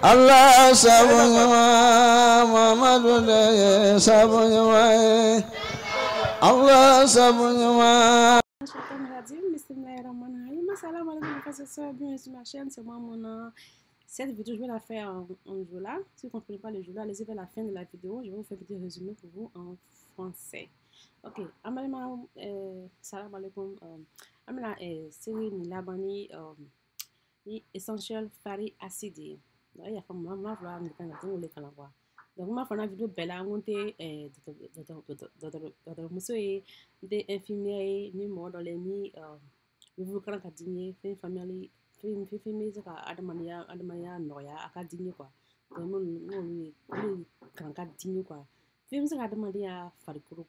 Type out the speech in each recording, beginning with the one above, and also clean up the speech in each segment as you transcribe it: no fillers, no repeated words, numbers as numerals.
Allah sabunyama Muhammadu de sabunyama Allah sabunyama. Assalamu alaikum, professeur, bienvenue sur ma chaîne, c'est moi Mona. Cette vidéo, je vais la faire en joula. Si vous ne comprenez pas le joula, allez-y vers la fin de la vidéo. Je vais vous faire un petit résumé pour vous en français. Ok, amalama salam alaikum. Amala série ni labani ni essential fatty acid. Il y a comme moi voilà ni quand on les kala quoi. Donc moi faire une vidéo belle à monter dans monsieur des infirmiers ni mode les ni vous quand ka dîner fait famille fait mais ça adamania noya aka dîner quoi. Donc mon quand ka dîner quoi. Fait ça adamania farikuru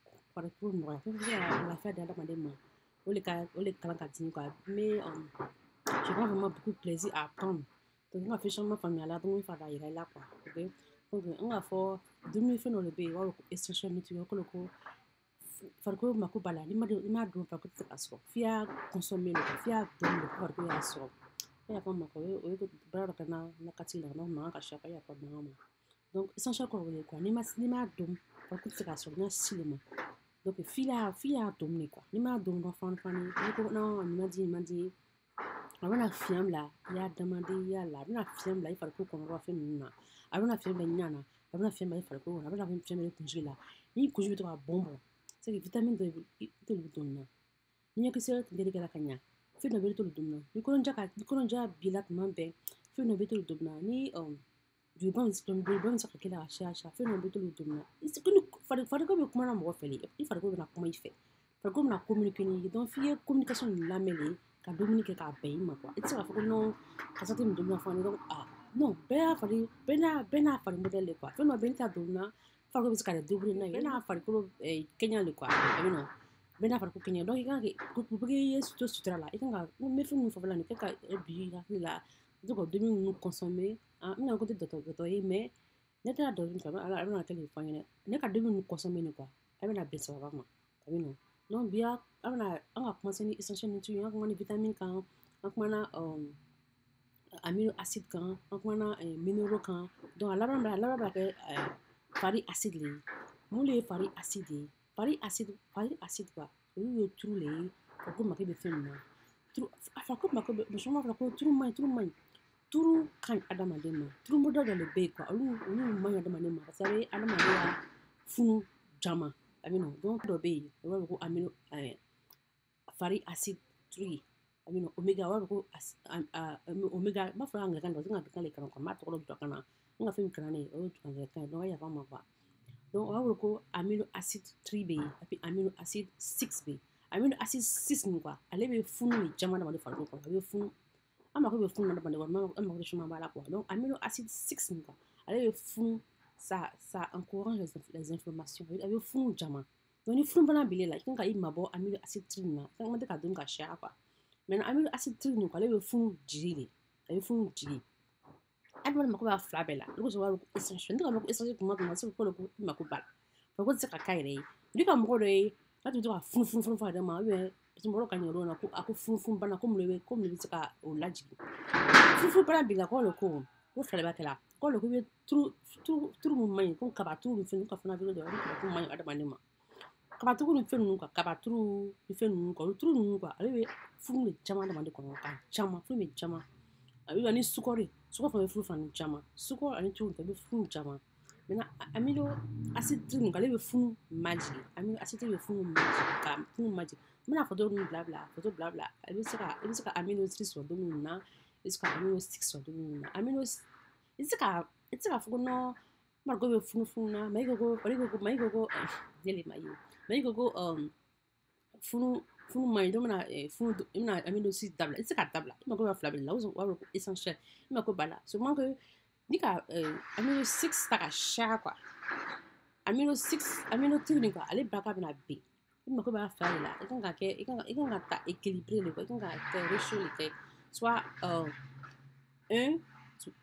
noya. Fait ça la faire d'adamania moi. On les quand ka dîner quoi. Mais j'ai pas vraiment beaucoup de plaisir à apprendre. Donc, on a fait changement familial là, donc il faut aller là quoi. Ok? Donc, on a fait 2000 fois dans le pays, on a essentiel nutrition, on a farko mako bala, ni ma do farko te aso. Fia consommer le, fia donner le farko ya aso. Ya pas mako, o ko bara kana na katila na ma ka shaka ya pas mama. Donc, essentiel quoi, ni ma do farko te aso na silema. Donc, fia donner quoi. Ni ma do no fan fani, ni ko non, ni ma dit avant la fiam là, il y a demandé il y a là, avant la fiam là, il fallait qu'on va faire une avant la fiam là, il y en a, avant la fiam là, il fallait qu'on avant la fiam là, congelé là, ni congelé toi bonbon, c'est que vitamine de le donne, ni que c'est que des la cagna, fait une belle le donne, ni qu'on déjà bilat mambe, fait une belle le donne, ni du bon ça que la recherche, fait une belle le donne, c'est que nous fallait que comment on va faire, il fallait qu'on a comment il fait, fallait qu'on a communiqué, donc fier communication la mêlée. Ka domini kɛ k'a bɛn i ma quoi. I tɛ se k'a fɔ ko non karisa tɛ nin domina fɔ an ye donc non bɛɛ n'a fari modèle de quoi. Fɛn dɔ bɛ ne ta domina farikolo bɛ se ka débrouiller n'a ye. Bɛɛ n'a farikolo kɛɲɛ de quoi. A bɛ nɔ bɛɛ n'a farikolo kɛɲɛ donc i kan ka pour que i ye to sutura la i kan ka n bɛ fɛn min fɔ fɔlɔ nin kɛ ka bi i hakili la i bɛ ka dumuni ninnu consommer n bɛna ko tɛ dɔgɔtɔrɔ ye mais ne tɛ dɔgɔtɔrɔ fɛ a bɛna kɛ de fɔ an ɲɛna ne ka dumuni ninnu consommer ni quoi a bɛna bɛn sababa ma a bɛ nɔ. Donc bien on a commencé ni essentiel nutrition on a vitamine kan on a amino acide kan on a minéraux kan donc à la base que fatty acide les moule fatty acide quoi oui tout les pour que ma ke be fait na tout afin que ma ke be je m'en ko tout kan adama de ma tout modèle dans le bé quoi on man adama de ma ça veut adama de funu jama amino donc do bé on va ko amino fatty acid 3 amino omega wa ko omega ba fa nga kan do nga kan le kan ko ma to do kan nga fe kan ne o to kan kan do ya fa ma ba donc wa ko amino acid 3b et puis amino acid 6b amino acid 6 ni quoi ale be funu ni jama na ma de fa ko be funu ama ko be funu na ba de ma ama ko chuma ba la quoi donc amino acid 6 ni quoi ale be funu ça encourage les inflammations ale be funu jama. Donc, il faut bien habiller là. Quand il m'a bon amino acide trine, quand on dit qu'à donner cher quoi. Mais amino acide trine quoi, le fond diré, le fond diré. Alors on m'a flabé là. Le jour où essentiel, donc on essentiel pour moi c'est pour le coup il m'a coupé. Pour que c'est qu'à cailler. Lui comme moi là, tu dois fond de ma ouais. Parce que moi quand il y a aku fond bana comme le c'est qu'à au lagi. Fond bana bila quoi le coup. Ko flabé là. Quand le coup tout mon main, comme kabatou, il fait nous quand on a vu le tout main à demander ma. Kabaturu ni fɛn ninnu quoi kabaturu ni fɛn ninnu quoi turu ninnu quoi ale bɛ furu de caman adamaden kɔnɔ ka caman furu bɛ caman a bɛ ni sukɔri fana bɛ furu fana caman sukɔri ani tulu bɛɛ bɛ furu caman maintenant amino acide ninnu ale bɛ furu majigi amino acide bɛ furu majigi ka furu majigi n bɛna fɔ dɔw ninnu bila i bɛ se ka amino 3 sɔrɔ don minnu na i bɛ se ka amino 6 sɔrɔ don minnu na amino i tɛ se ka fɔ ko non mariko bɛ funu na mais i ko yɛlɛ ma ye. Mais il go funu mai do na funu ina amino si tabla it's ka tabla ma ko flabel la uzo wa essentiel ma ko bala so man que ni ka amino 6 ta ka sha quoi amino 3 quoi aller baka na b ma ko ba fa la i kan ka ta équilibré le i kan ka ta ratio le soit 1 sur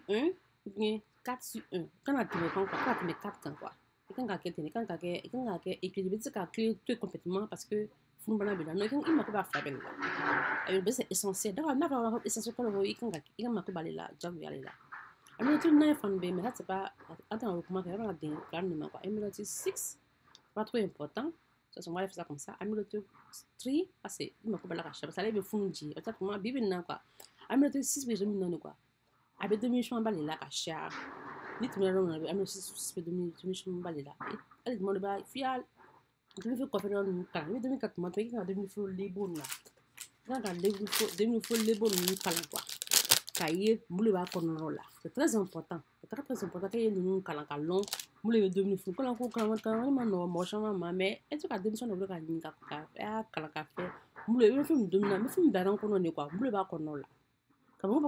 1 ou bien 4 sur 1 quand on a quoi 4 quoi il kan ka équilibré c'est ka tout complètement parce que funu bana bila no il m'a pas fait belle là c'est essentiel donc on a essentiel quand il kan ma ko balela jabu yale là Amino na fan be mais ça c'est pas attends comment que on a des carrément quoi. Amino 6 pas trop important. Ça on va faire ça comme ça. Amino 3 assez. Il me coupe la cache. Ça lève fungi. Ça comment bibi na quoi. Amino 6 be je non quoi. Avec demi chamba la cache. Ni tu me rends amino 6 be demi chamba la. Elle demande ba fial. Tu me fais quoi faire dans kan. Mais demi 4 mois tu as demi fou les bonnes là. Quand demi fou les bonnes ni kala quoi. Kaye mule ba kono la. C'est très important. C'est très important que nous kala kalon mule demi fou kala ko kala kala ma no mo chama ma mais est-ce que demi son de ka ninga ka kala ka fe mule me film demi na me film daran kono ni quoi mule ba kono la. Comment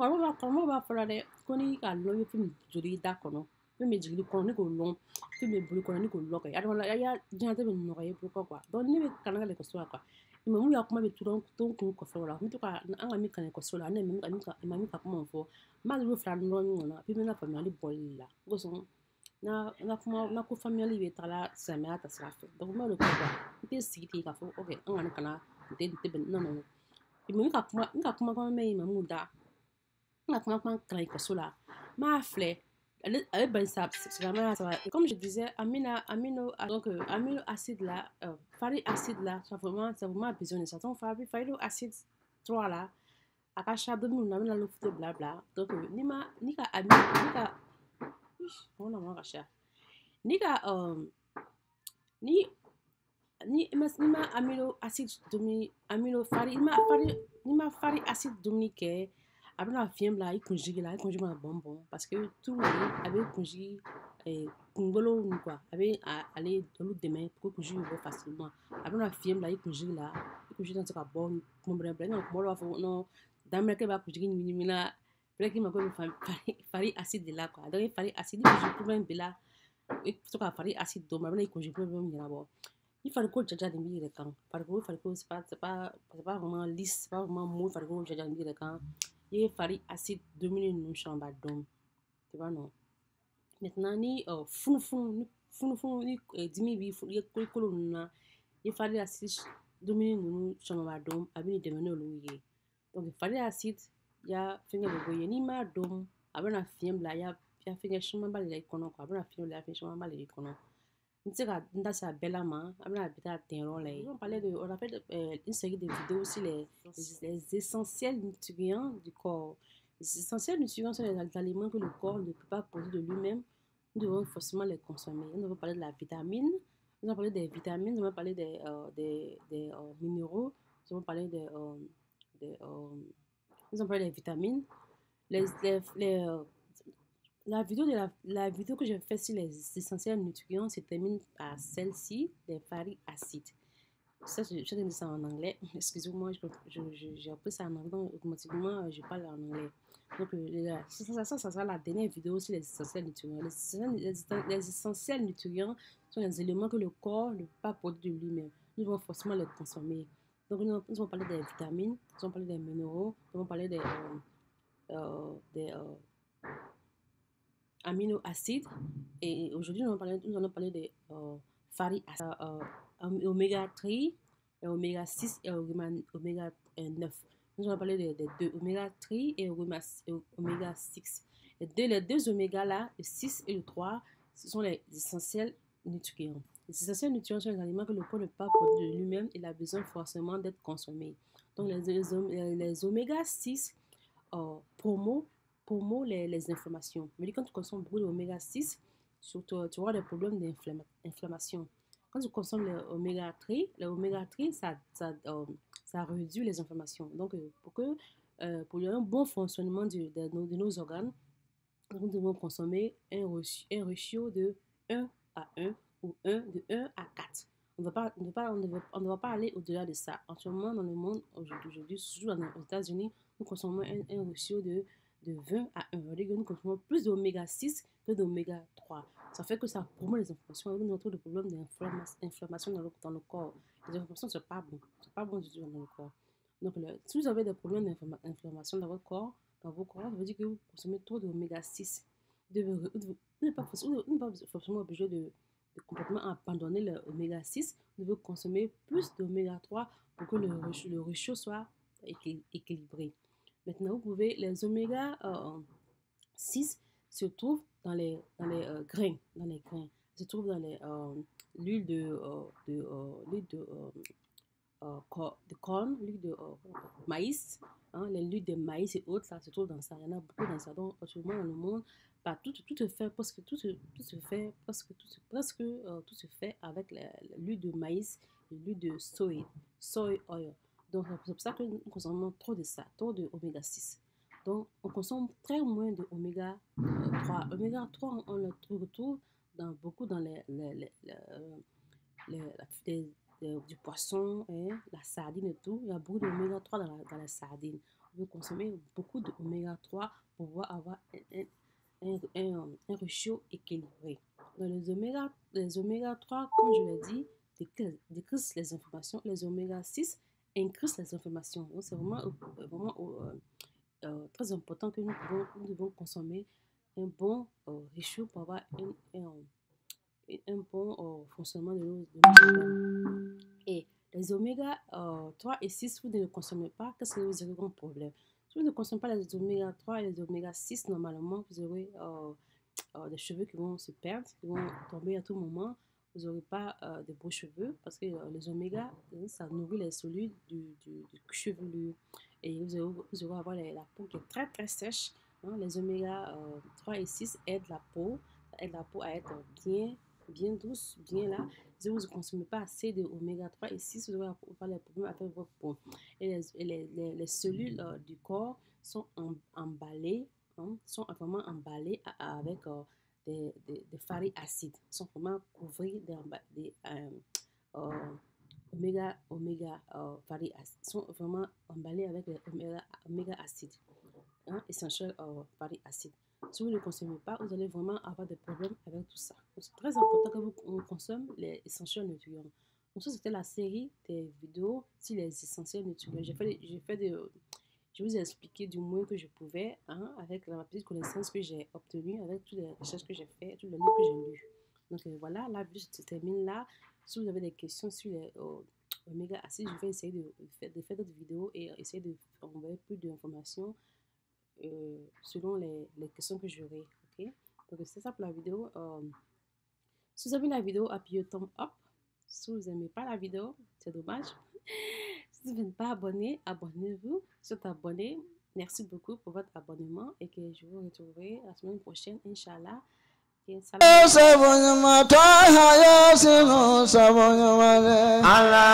va faire de koni ka lo film jori da kono. Me jigli kono ni ko long film bulu kono ni ko lo ka. Ya jante be no ye quoi. Donc ni be kala ka ko so quoi. Mais mu ya kuma be turon ton ko ko fora mi to ka an ga mi kan ko so la na mi ka kuma fo ma lu fra no ni na bi na family boy la go so na kuma na ko family be tala sama ta sra donc ma le ko ba bi si ti ka fo okay an ga kana de ben no no mi ka kuma ko me ma mu da na kuma kan ko so la ma fle elle ben ça c'est vraiment ça comme je disais amino donc amino acide là fari acide là ça vraiment besoin de ça donc fari acide 3 là akasha de nous na le foot blabla donc ni ka amino ni ka on a marché ni ka ni ma amino acide domi amino fari ni ma fari acide domi ke après la fième là il conjugue un bonbon parce que tout le monde avait conjugué kungolo ou quoi avait aller dans l'autre demain pour conjuguer facilement après la fième là il conjugue dans ce bon mon bref non moi là non dans mes que va conjuguer ni là peut-être qu'il m'a quoi fari acide là quoi donc fari acide il conjugue problème là et tout cas fari acide donc maintenant il conjugue problème là bon il fallait que jaja de mire quand par contre il fallait que c'est pas vraiment lisse c'est pas vraiment mou il fallait que jaja de mire quand il fallait acide dominer nous chambre donc tu vois non maintenant ni fun ni dimi bi il ko na il fallait acide dominer nous chambre donc abi de mener louer donc il fallait acide ya finger de boye ni ma donc abi na fiem la ya finger chambre ba le kono ko abi na fiem la finger chambre ba le kono on a fait une série de vidéos sur les essentiels nutriments du corps. Les essentiels nutriments sont les aliments que le corps ne peut pas produire de lui-même. Nous devons forcément les consommer. Nous devons parler de la vitamine, nous allons parler des vitamines, nous allons parler des minéraux, nous allons parler nous allons parler des vitamines. La vidéo que j'ai faite sur les essentiels nutriments se termine par celle-ci, des fatty acides. Ça, je dis ça en anglais. Excusez-moi, j'ai appris ça en anglais, donc automatiquement, je parle en anglais. Donc, ça sera la dernière vidéo sur les essentiels nutriments. Les essentiels nutriments sont les éléments que le corps ne peut pas produire de lui-même. Nous devons forcément les consommer. Donc, nous allons parler des vitamines, nous allons parler des minéraux, nous allons parler des aminoacides. Et aujourd'hui, nous allons parler des fatty acides, oméga 3, oméga 6 et oméga 9. Nous allons parler des deux oméga 3 et oméga 6. Les deux oméga là, le 6 et le 3, ce sont les essentiels nutriments. Les essentiels nutriments sont les aliments que le corps ne peut pas produire de lui-même. Il a besoin forcément d'être consommé. Donc les oméga 6 promouvent les inflammations. Mais quand tu consommes beaucoup d'oméga 6, surtout, tu auras des problèmes d'inflammation. Quand tu consommes l'oméga 3, ça réduit les inflammations. Donc, pour un bon fonctionnement de nos organes, nous devons consommer un ratio de 1 à 1 ou de 1 à 4. On ne va pas aller au-delà de ça. En ce moment, dans le monde, aujourd'hui, surtout aux États-Unis, nous consommons un ratio de 20 à 1. C'est-à-dire que nous consommons plus d'oméga 6 que d'oméga 3. Ça fait que ça promeut les inflammations. Nous avons des problèmes d'inflammation dans le corps. Les inflammations, ce n'est pas bon. Ce n'est pas bon du tout dans le corps. Donc, si vous avez des problèmes d'inflammation dans vos corps, ça veut dire que vous consommez trop d'oméga 6. Vous n'êtes pas forcément obligé de complètement abandonner l'oméga 6. Vous devez consommer plus d'oméga 3 pour que le ratio soit équilibré. Maintenant, les oméga 6 se trouve dans les grains, se trouve dans l'huile de corn, l'huile de maïs, hein, l'huile de maïs et autres, ça se trouve dans ça. Il y en a beaucoup dans ça. Donc, actuellement dans le monde, tout se fait tout se fait avec l'huile de maïs et l'huile de soy oil. Donc, c'est pour ça que nous consommons trop de ça, trop de oméga 6. Donc, on consomme très moins de oméga 3. Oméga 3, on le retrouve beaucoup dans du poisson, hein, la sardine et tout. Il y a beaucoup d'oméga 3 dans la sardine. On peut consommer beaucoup d'oméga 3 pour pouvoir avoir un ratio équilibré. Donc, les oméga 3, comme je l'ai dit, décrissent les inflammations. Les oméga 6 incrustent les inflammations. Donc, c'est vraiment très important que nous devons consommer un bon ratio pour avoir un bon fonctionnement de nos organes. Et les oméga 3 et 6, vous ne les consommez pas, qu'est-ce que vous aurez comme problème? Si vous ne consommez pas les oméga 3 et les oméga 6, normalement, vous aurez des cheveux qui vont se perdre, qui vont tomber à tout moment. Vous n'aurez pas de beaux cheveux parce que les oméga, ça nourrit les cellules du chevelu. Et vous aurez avoir la peau qui est très très sèche. Hein. Les oméga 3 et 6 aident la peau à être bien douce, bien là. Si vous ne consommez pas assez de oméga 3 et 6, vous aurez avoir des problèmes avec votre peau. Et les cellules du corps sont emballées, hein, sont vraiment emballées avec des fatty acides, sont vraiment couverts des oméga fatty acides, sont vraiment emballés avec les oméga acides, hein, essentiels fatty acides. Si vous ne le consommez pas, vous allez vraiment avoir des problèmes avec tout ça. C'est très important que vous consommez les essentiels nutriments. Donc ça, c'était la série des vidéos sur les essentiels nutriments. Je vous ai expliqué du moins que je pouvais, hein, avec la petite connaissance que j'ai obtenue, avec toutes les recherches que j'ai faites, tous les livres que j'ai lus. Donc voilà, la vidéo se termine là. Si vous avez des questions sur les oméga acides, je vais essayer de faire d'autres vidéos et essayer de envoyer plus d'informations selon les questions que j'aurai. Okay? Donc c'est ça pour la vidéo. Si vous avez la vidéo, appuyez thumb up. Si vous n'aimez pas la vidéo, c'est dommage. Si vous n'êtes pas abonné, abonnez-vous. Si vous êtes abonné, merci beaucoup pour votre abonnement et que je vous retrouverai la semaine prochaine, Inch'Allah. Allah